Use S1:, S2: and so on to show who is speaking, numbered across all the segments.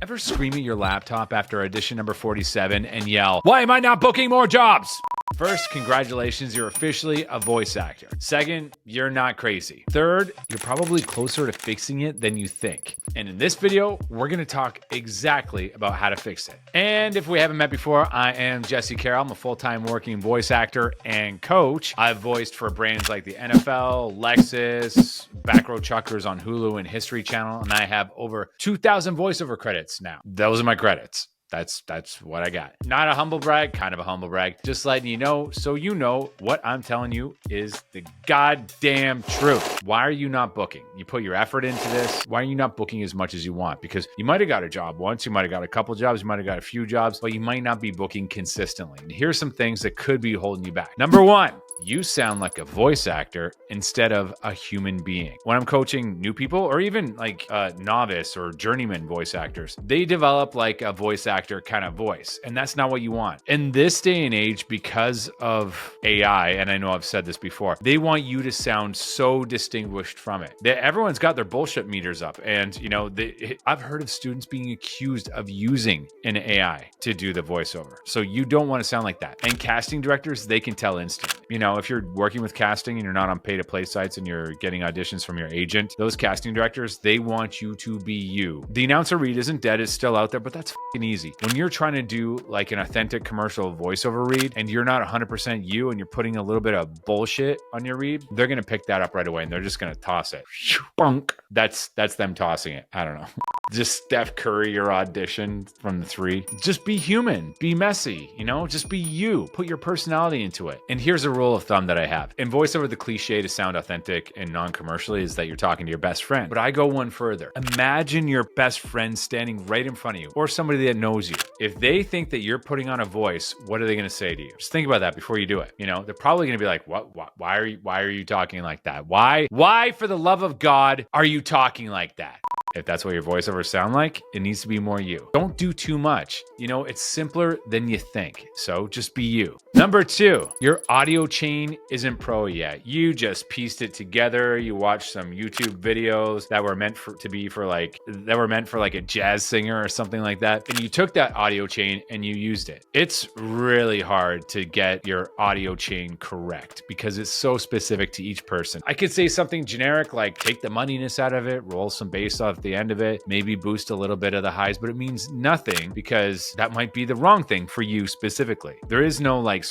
S1: Ever scream at your laptop after audition number 47 and yell, "Why am I not booking more jobs?" First, congratulations, you're officially a voice actor. Second, you're not crazy. Third, you're probably closer to fixing it than you think. And in this video, we're gonna talk exactly about how to fix it. And if we haven't met before, I am Jesse Carroll. I'm a full-time working voice actor and coach. I've voiced for brands like the NFL, Lexus, Back Row Chuckers on Hulu and History Channel, and I have over 2,000 voiceover credits now. Those are my credits. That's what I got. Not a humble brag, kind of a humble brag. Just letting you know, so you know what I'm telling you is the goddamn truth. Why are you not booking? You put your effort into this. Why are you not booking as much as you want? Because you might have got a job once, you might have got a couple jobs, you might have got a few jobs, but you might not be booking consistently. And here's some things that could be holding you back. Number one, you sound like a voice actor instead of a human being. When I'm coaching new people or even like novice or journeyman voice actors, they develop like a voice actor kind of voice. And that's not what you want. In this day and age, because of AI, and I know I've said this before, they want you to sound so distinguished from it. Everyone's got their bullshit meters up. And, you know, I've heard of students being accused of using an AI to do the voiceover. So you don't want to sound like that. And casting directors, they can tell instantly. You know, if you're working with casting and you're not on pay-to-play sites and you're getting auditions from your agent, those casting directors, they want you to be you. The announcer read isn't dead, it's still out there, but that's fucking easy. When you're trying to do like an authentic commercial voiceover read and you're not 100% you and you're putting a little bit of bullshit on your read, they're going to pick that up right away and they're just going to toss it. Bunk. That's them tossing it. I don't know. Just Steph Curry your audition from the 3. Just be human, be messy, you know, just be you, put your personality into it. And here's a rule of thumb that I have. In voiceover, the cliche to sound authentic and non-commercially is that you're talking to your best friend. But I go one further. Imagine your best friend standing right in front of you or somebody that knows you. If they think that you're putting on a voice, what are they going to say to you? Just think about that before you do it. You know, they're probably going to be like, "What? Why are you talking like that? Why for the love of God are you talking like that?" If that's what your voiceovers sound like, it needs to be more you. Don't do too much. You know, it's simpler than you think. So just be you. Number 2, your audio chain isn't pro yet. You just pieced it together. You watched some YouTube videos that were meant for like a jazz singer or something like that. And you took that audio chain and you used it. It's really hard to get your audio chain correct because it's so specific to each person. I could say something generic like take the moneyness out of it, roll some bass off the end of it, maybe boost a little bit of the highs, but it means nothing because that might be the wrong thing for you specifically. There is no like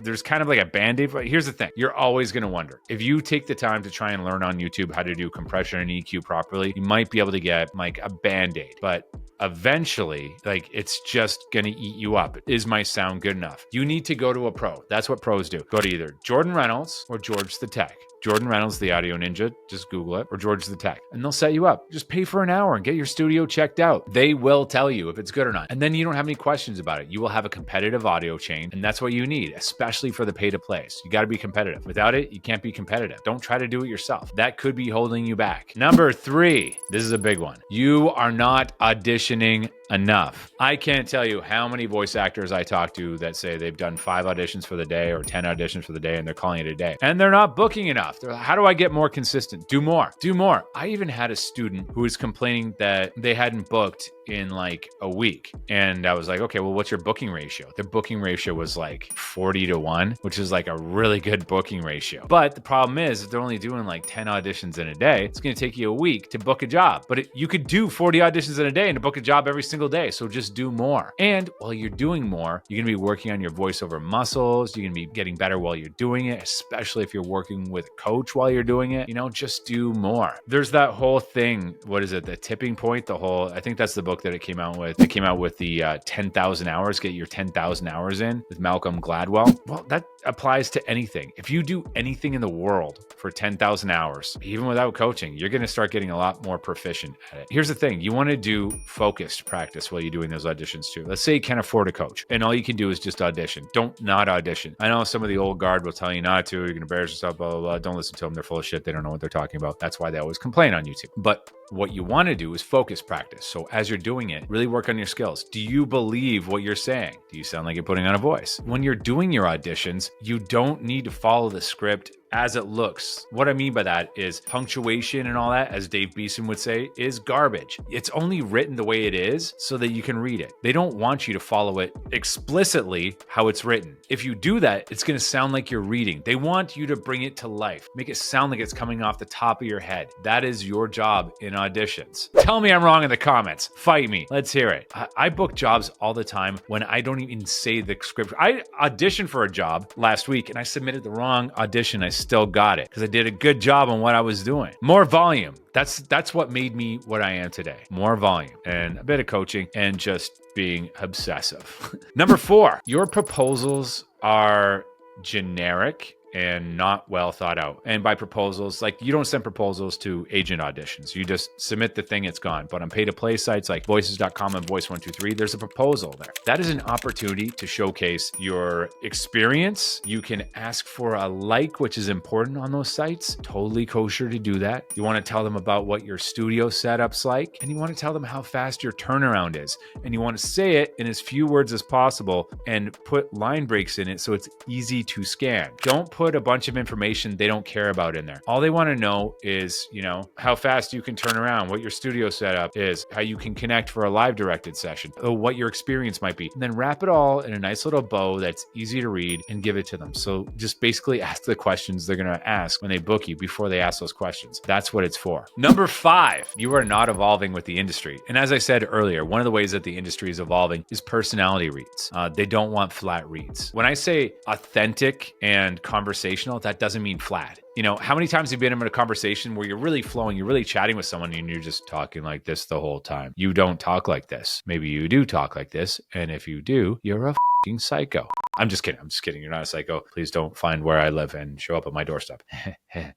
S1: there's kind of like a band-aid. But here's the thing, you're always going to wonder. If you take the time to try and learn on YouTube how to do compression and EQ properly, you might be able to get like a band-aid, but eventually, like it's just going to eat you up. Is my sound good enough? You need to go to a pro. That's what pros do. Go to either Jordan Reynolds or George the Tech. Jordan Reynolds, the audio ninja, just Google it, or George the Tech, and they'll set you up. Just pay for an hour and get your studio checked out. They will tell you if it's good or not. And then you don't have any questions about it. You will have a competitive audio chain, and that's what you need, especially for the pay to plays. You got to be competitive. Without it, you can't be competitive. Don't try to do it yourself. That could be holding you back. Number 3, this is a big one. You are not auditioning enough. I can't tell you how many voice actors I talk to that say they've done 5 auditions for the day or 10 auditions for the day and they're calling it a day. And they're not booking enough. They're like, how do I get more consistent? Do more. Do more. I even had a student who was complaining that they hadn't booked in like a week. And I was like, okay, well, what's your booking ratio? Their booking ratio was like 40-1, which is like a really good booking ratio. But the problem is if they're only doing like 10 auditions in a day, it's going to take you a week to book a job. But you could do 40 auditions in a day and to book a job every single day. So just do more. And while you're doing more, you're going to be working on your voiceover muscles. You're going to be getting better while you're doing it, especially if you're working with a coach while you're doing it. You know, just do more. There's that whole thing. What is it? The tipping point, I think that's the book that it came out with. It came out with the 10,000 hours, get your 10,000 hours in with Malcolm Gladwell. Well, that applies to anything. If you do anything in the world for 10,000 hours, even without coaching, you're going to start getting a lot more proficient at it. Here's the thing. You want to do focused practice while you're doing those auditions too. Let's say you can't afford a coach and all you can do is just audition. Don't not audition. I know some of the old guard will tell you not to. You're going to embarrass yourself, blah, blah, blah. Don't listen to them. They're full of shit. They don't know what they're talking about. That's why they always complain on YouTube. But what you want to do is focus practice. So as you're doing it, really work on your skills. Do you believe what you're saying? Do you sound like you're putting on a voice? When you're doing your auditions, you don't need to follow the script as it looks. What I mean by that is punctuation and all that, as Dave Beeson would say, is garbage. It's only written the way it is so that you can read it. They don't want you to follow it explicitly how it's written. If you do that, it's going to sound like you're reading. They want you to bring it to life. Make it sound like it's coming off the top of your head. That is your job in auditions. Tell me I'm wrong in the comments. Fight me. Let's hear it. I book jobs all the time when I don't even say the script. I auditioned for a job last week and I submitted the wrong audition. I still got it because I did a good job on what I was doing. More volume. That's what made me what I am today. More volume and a bit of coaching and just being obsessive. Number 4, your proposals are generic and not well thought out. And by proposals, like you don't send proposals to agent auditions. You just submit the thing, it's gone. But on pay-to-play sites like voices.com and voice123, there's a proposal there. That is an opportunity to showcase your experience. You can ask for a like, which is important on those sites. Totally kosher to do that. You want to tell them about what your studio setup's like, and you want to tell them how fast your turnaround is. And you want to say it in as few words as possible and put line breaks in it so it's easy to scan. Don't put a bunch of information they don't care about in there. All they want to know is, how fast you can turn around, what your studio setup is, how you can connect for a live directed session, what your experience might be. And then wrap it all in a nice little bow that's easy to read and give it to them. So just basically ask the questions they're going to ask when they book you before they ask those questions. That's what it's for. Number 5, you are not evolving with the industry. And as I said earlier, one of the ways that the industry is evolving is personality reads. They don't want flat reads. When I say authentic and conversational, that doesn't mean flat. How many times have you been in a conversation where you're really flowing, you're really chatting with someone and you're just talking like this the whole time? You don't talk like this. Maybe you do talk like this. And if you do, you're a fucking psycho. I'm just kidding. You're not a psycho. Please don't find where I live and show up at my doorstep.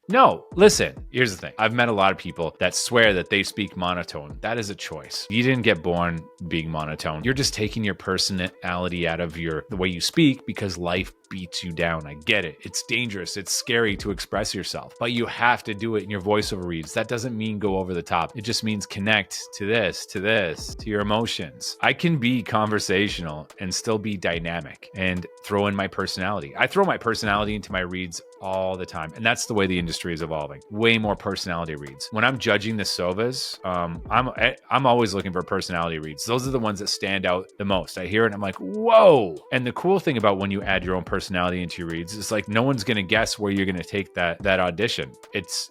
S1: No, listen, here's the thing. I've met a lot of people that swear that they speak monotone. That is a choice. You didn't get born being monotone. You're just taking your personality out of the way you speak because life beats you down. I get it. It's dangerous. It's scary to express yourself, but you have to do it in your voiceover reads. That doesn't mean go over the top. It just means connect to this, to your emotions. I can be conversational and still be dynamic and throw in my personality. I throw my personality into my reads all the time. And that's the way the industry is evolving. Way more personality reads. When I'm judging the Sovas, I'm always looking for personality reads. Those are the ones that stand out the most. I hear it and I'm like, whoa. And the cool thing about when you add your own personality into your reads is like no one's going to guess where you're going to take that audition.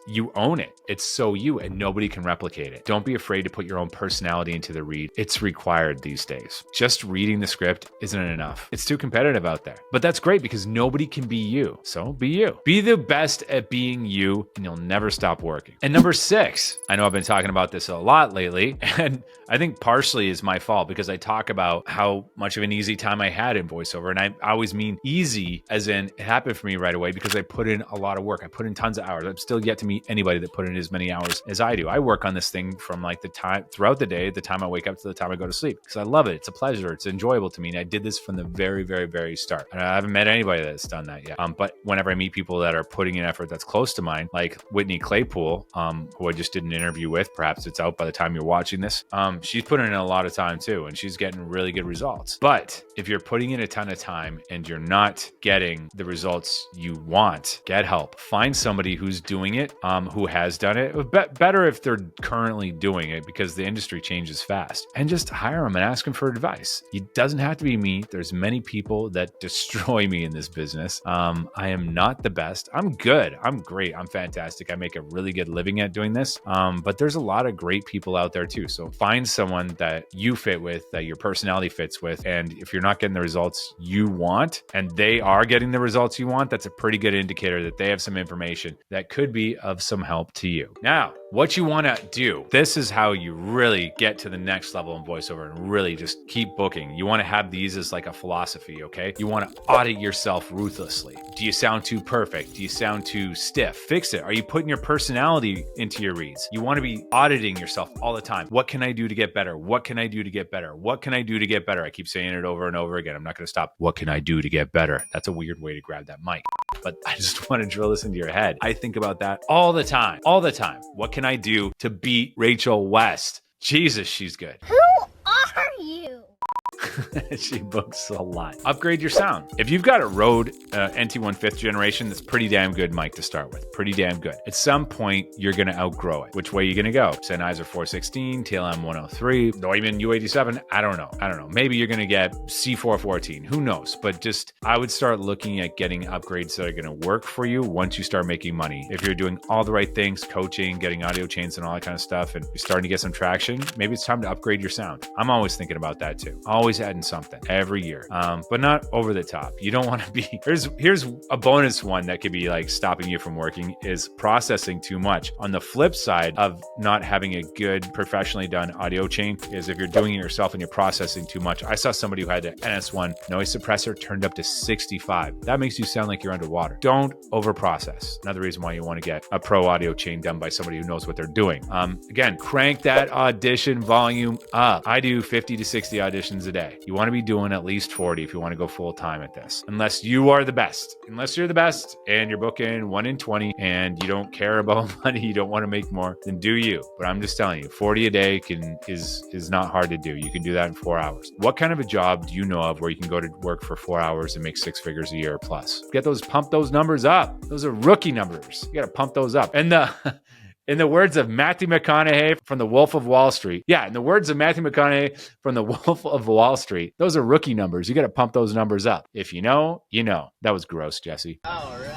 S1: You own it. It's so you and nobody can replicate it. Don't be afraid to put your own personality into the read. It's required these days. Just reading the script isn't enough. It's too competitive out there. But that's great because nobody can be you. So be you. Be the best at being you and you'll never stop working. And number 6, I know I've been talking about this a lot lately, and I think partially is my fault because I talk about how much of an easy time I had in voiceover. And I always mean easy as in it happened for me right away because I put in a lot of work. I put in tons of hours. I'm still yet to meet anybody that put in as many hours as I do. I work on this thing from like the time throughout the day, the time I wake up to the time I go to sleep because I love it. It's a pleasure. It's enjoyable to me. And I did this from the very, very, very start. And I haven't met anybody that's done that yet. But whenever I meet people that are putting in effort that's close to mine, like Whitney Claypool, who I just did an interview with, perhaps it's out by the time you're watching this. She's putting in a lot of time too, and she's getting really good results. But if you're putting in a ton of time and you're not getting the results you want, get help. Find somebody who's doing it, who has done it. Better if they're currently doing it because the industry changes fast. And just hire them and ask them for advice. It doesn't have to be me. There's many people that destroy me in this business. I am not the best. I'm good. I'm great. I'm fantastic. I make a really good living at doing this. But there's a lot of great people out there too. So find someone that you fit with, that your personality fits with. And if you're not getting the results you want and they are getting the results you want, that's a pretty good indicator that they have some information that could be of some help to you. Now, what you want to do, this is how you really get to the next level in voiceover and really just keep booking. You want to have these as like a philosophy, okay? You want to audit yourself ruthlessly. Do you sound too perfect? Do you sound too stiff? Fix it. Are you putting your personality into your reads? You want to be auditing yourself all the time. What can I do to get better? What can I do to get better? What can I do to get better? I keep saying it over and over again. I'm not going to stop. What can I do to get better? That's a weird way to grab that mic, but I just want to drill this into your head. I think about that all the time. What can I do to beat Rachel West? Jesus, she's good.
S2: Who are you?
S1: She books a lot. Upgrade your sound. If you've got a Rode NT1 5th generation, that's pretty damn good mic to start with. Pretty damn good. At some point, you're going to outgrow it. Which way are you going to go? Sennheiser 416, TLM 103, Neumann U87? I don't know. Maybe you're going to get C414. Who knows? But just, I would start looking at getting upgrades that are going to work for you once you start making money. If you're doing all the right things, coaching, getting audio chains and all that kind of stuff, and you're starting to get some traction, maybe it's time to upgrade your sound. I'm always thinking about that too. Always adding something every year, but not over the top. You don't want to be, here's a bonus one that could be like stopping you from working is processing too much. On the flip side of not having a good professionally done audio chain is if you're doing it yourself and you're processing too much. I saw somebody who had an NS1 noise suppressor turned up to 65. That makes you sound like you're underwater. Don't over process. Another reason why you want to get a pro audio chain done by somebody who knows what they're doing. Again, crank that audition volume up. I do 50 to 60 auditions a day. You want to be doing at least 40 if you want to go full time at this. Unless you are the best. Unless you're the best and you're booking 1 in 20 and you don't care about money, you don't want to make more, then do you. But I'm just telling you, 40 a day is not hard to do. You can do that in 4 hours. What kind of a job do you know of where you can go to work for 4 hours and make 6 figures a year plus? Pump those numbers up. Those are rookie numbers. You got to pump those up. And in the words of Matthew McConaughey from The Wolf of Wall Street. Yeah, in the words of Matthew McConaughey from The Wolf of Wall Street, those are rookie numbers. You got to pump those numbers up. If you know, you know. That was gross, Jesse. All right.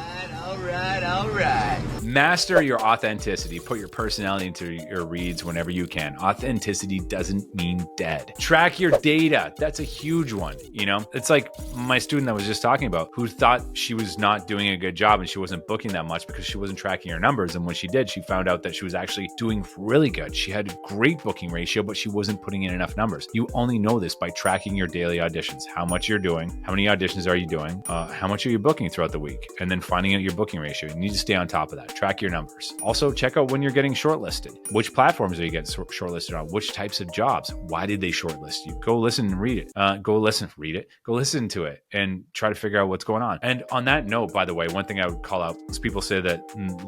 S1: Master your authenticity. Put your personality into your reads whenever you can. Authenticity doesn't mean dead. Track your data. That's a huge one. You know, it's like my student I was just talking about who thought she was not doing a good job and she wasn't booking that much because she wasn't tracking her numbers. And when she did, she found out that she was actually doing really good. She had a great booking ratio, but she wasn't putting in enough numbers. You only know this by tracking your daily auditions. How much you're doing, how many auditions are you doing, how much are you booking throughout the week, and then finding out your booking ratio. You need to stay on top of that. Track your numbers. Also, check out when you're getting shortlisted. Which platforms are you getting shortlisted on? Which types of jobs? Why did they shortlist you? Go listen and read it. Go listen to it and try to figure out what's going on. And on that note, by the way, one thing I would call out is people say that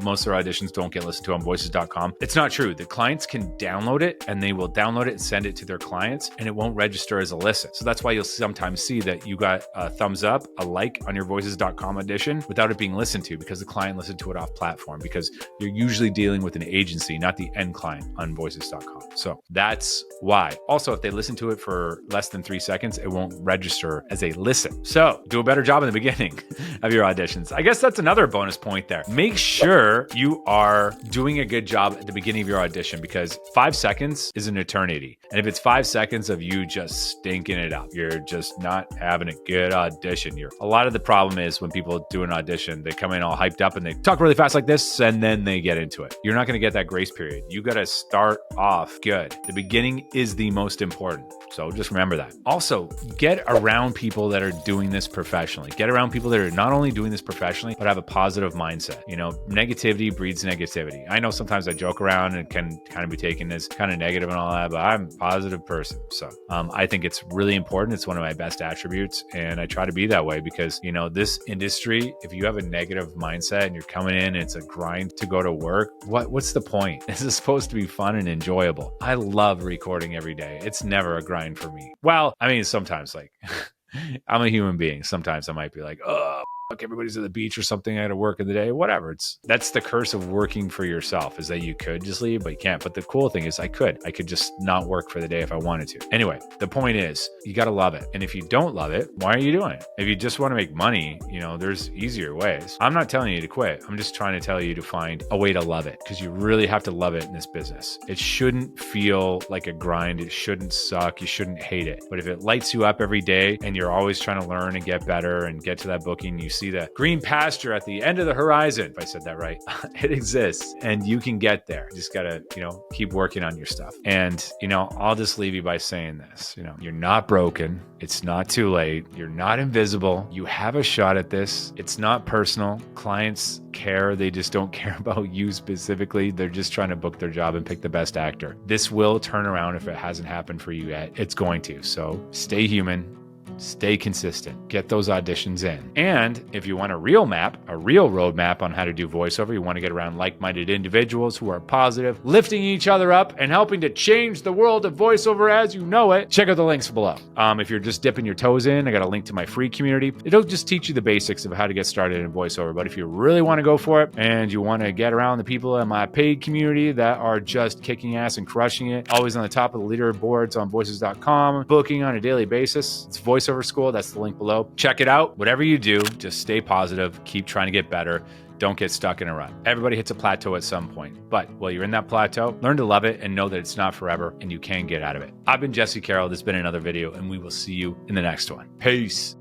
S1: most of their auditions don't get listened to on voices.com. It's not true. The clients can download it and they will download it and send it to their clients and it won't register as a listen. So that's why you'll sometimes see that you got a thumbs up, a like on your voices.com audition without it being listened to because the client listened to it off platform because you're usually dealing with an agency, not the end client on voices.com. So that's why. Also, if they listen to it for less than 3 seconds, it won't register as a listen. So do a better job in the beginning of your auditions. I guess that's another bonus point there. Make sure you are doing a good job at the beginning of your audition because 5 seconds is an eternity. And if it's 5 seconds of you just stinking it up, you're just not having a good audition. A lot of the problem is when people do an audition, they come in all hyped up and they talk really fast like this and then they get into it. You're not going to get that grace period. You got to start off good. The beginning is the most important. So just remember that. Also, get around people that are doing this professionally. Get around people that are not only doing this professionally, but have a positive mindset. You know, negativity breeds negativity. I know sometimes I joke around and can kind of be taken as kind of negative and all that, but I'm a positive person. So I think it's really important. It's one of my best attributes. And I try to be that way because, you know, this industry, if you have a negative mindset and you're coming in and it's a grind to go to work, what's the point? This is supposed to be fun and enjoyable. I love recording every day. It's never a grind for me. Well, I mean, sometimes like I'm a human being. Sometimes I might be like, oh, fuck, everybody's at the beach or something. I had to work in the day, whatever. That's the curse of working for yourself is that you could just leave, but you can't. But the cool thing is I could just not work for the day if I wanted to. Anyway, the point is you got to love it. And if you don't love it, why are you doing it? If you just want to make money, you know, there's easier ways. I'm not telling you to quit. I'm just trying to tell you to find a way to love it because you really have to love it in this business. It shouldn't feel like a grind. It shouldn't suck. You shouldn't hate it. But if it lights you up every day and you're always trying to learn and get better and get to that booking, you see the green pasture at the end of the horizon. If I said that right, it exists and you can get there. You just got to, you know, keep working on your stuff. And, you know, I'll just leave you by saying this, you know, you're not broken. It's not too late. You're not invisible. You have a shot at this. It's not personal. Clients care. They just don't care about you specifically. They're just trying to book their job and pick the best actor. This will turn around if it hasn't happened for you yet. It's going to. So stay human. stay consistent, get those auditions in. And if you want a real roadmap on how to do voiceover, you want to get around like-minded individuals who are positive, lifting each other up and helping to change the world of voiceover as you know it, check out the links below. If you're just dipping your toes in, I got a link to my free community. It'll just teach you the basics of how to get started in voiceover. But if you really want to go for it and you want to get around the people in my paid community that are just kicking ass and crushing it, always on the top of the leaderboards on voices.com, booking on a daily basis, it's Voiceover School. That's the link below. Check it out. Whatever you do, just stay positive, keep trying to get better. Don't get stuck in a rut. Everybody hits a plateau at some point. But while you're in that plateau, learn to love it and know that it's not forever and you can get out of it. I've been Jesse Carroll. This has been another video, and we will see you in the next one. Peace.